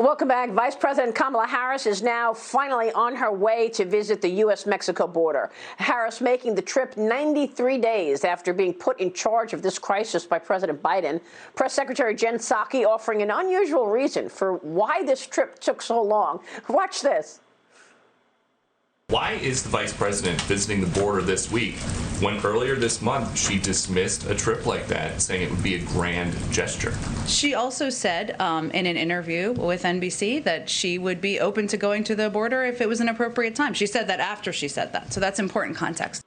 Welcome back. Vice President Kamala Harris is now finally on her way to visit the U.S.-Mexico border. Harris making the trip 93 days after being put in charge of this crisis by President Biden. Press Secretary Jen Psaki offering an unusual reason for why this trip took so long. Watch this. Why is the vice president visiting the border this week when earlier this month she dismissed a trip like that, saying it would be a grand gesture? She also said in an interview with NBC that she would be open to going to the border if it was an appropriate time. She said that after she said that, so that's important context.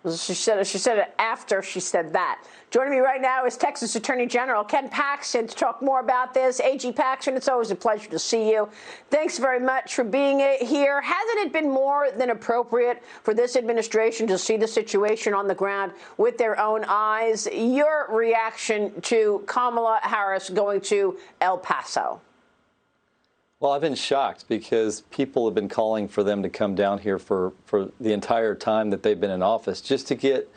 She said it after she said that. Joining me right now is Texas Attorney General Ken Paxton to talk more about this. AG Paxton, it's always a pleasure to see you. Thanks very much for being here. Hasn't it been more than appropriate for this administration to see the situation on the ground with their own eyes? Your reaction to Kamala Harris going to El Paso? Well, I've been shocked because people have been calling for them to come down here for the entire time that they've been in office, just to get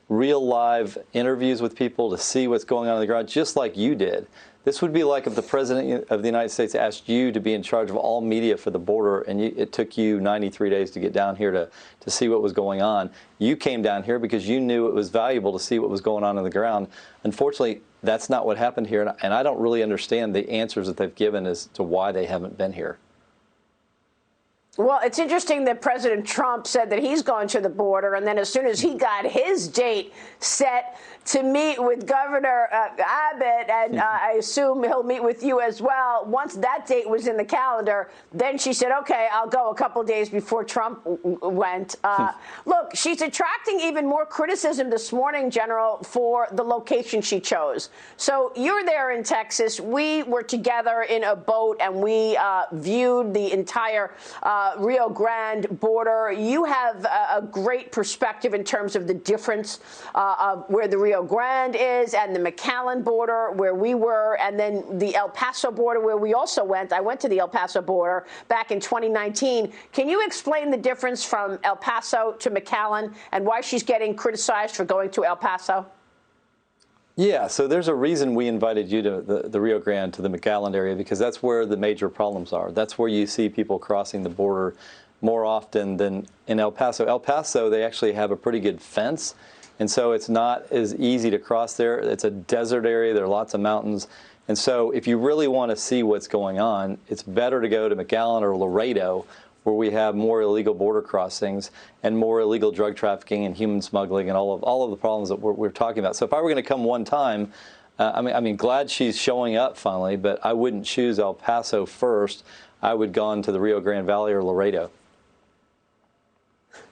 real live interviews with people, to see what's going on the ground, just like you did. This would be like if the President of the United States asked you to be in charge of all media for the border, and it took you 93 days to get down here to see what was going on. You came down here because you knew it was valuable to see what was going on the ground. Unfortunately, that's not what happened here, and I don't really understand the answers that they've given as to why they haven't been here. Well, it's interesting that President Trump said that he's going to the border, and then as soon as he got his date set to meet with Governor Abbott, and I assume he'll meet with you as well, once that date was in the calendar, then she said, okay, I'll go a couple days before Trump went. Look, she's attracting even more criticism this morning, General, for the location she chose. So you're there in Texas. We were together in a boat, and we viewed the entire Rio Grande border. You have a great perspective in terms of the difference of where the Rio Grande is and the McAllen border where we were, and then the El Paso border where we also went. I went to the El Paso border back in 2019. Can you explain the difference from El Paso to McAllen and why she's getting criticized for going to El Paso? Yeah, so there's a reason we invited you to the Rio Grande, to the McAllen area, because that's where the major problems are. That's where you see people crossing the border more often than in El Paso. El Paso, they actually have a pretty good fence, and so it's not as easy to cross there. It's a desert area. There are lots of mountains. And so if you really want to see what's going on, it's better to go to McAllen or Laredo, where we have more illegal border crossings and more illegal drug trafficking and human smuggling and all of the problems that we're talking about. So if I were going to come one time, I mean, glad she's showing up finally, but I wouldn't choose El Paso first. I would go on to the Rio Grande Valley or Laredo.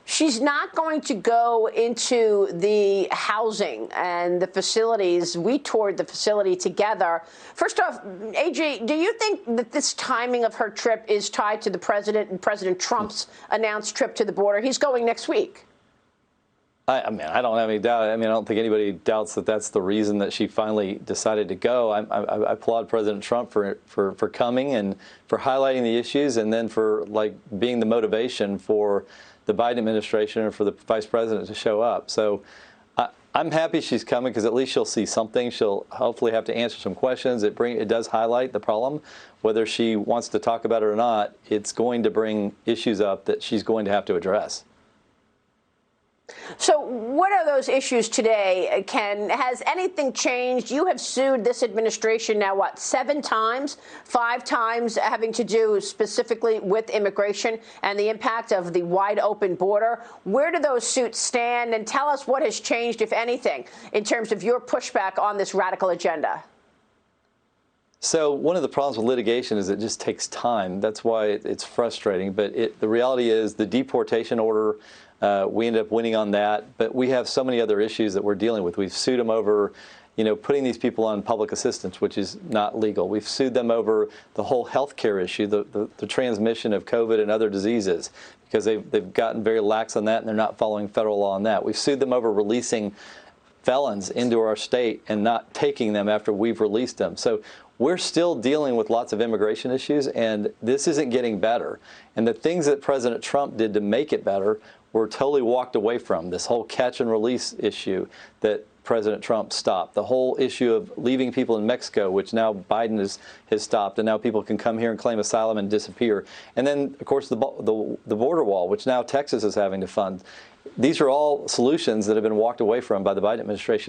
She's not going to go into the housing and the facilities. We toured the facility together. First off, AG, do you think that this timing of her trip is tied to the president and President Trump's announced trip to the border? He's going next week. I mean, I don't have any doubt. I mean, I don't think anybody doubts that that's the reason that she finally decided to go. I applaud President Trump for coming and for highlighting the issues, and then for being the motivation for the Biden administration and for the vice president to show up. So I'm happy she's coming, because at least she'll see something. She'll hopefully have to answer some questions. It does highlight the problem. Whether she wants to talk about it or not, it's going to bring issues up that she's going to have to address. So what are those issues today, Ken? Has anything changed? You have sued this administration now, what, 7 times? 5 times having to do specifically with immigration and the impact of the wide open border. Where do those suits stand? And tell us what has changed, if anything, in terms of your pushback on this radical agenda. So one of the problems with litigation is it just takes time. That's why it's frustrating. But the reality is the deportation order, we ended up winning on that. But we have so many other issues that we're dealing with. We've sued them over, putting these people on public assistance, which is not legal. We've sued them over the whole health care issue, the transmission of COVID and other diseases, because they've gotten very lax on that, and they're not following federal law on that. We've sued them over releasing felons into our state and not taking them after we've released them. So we're still dealing with lots of immigration issues, and this isn't getting better. And the things that President Trump did to make it better were totally walked away from. This whole catch and release issue that President Trump stopped. The whole issue of leaving people in Mexico, which now Biden has stopped, and now people can come here and claim asylum and disappear. And then, of course, the border wall, which now Texas is having to fund. These are all solutions that have been walked away from by the Biden administration.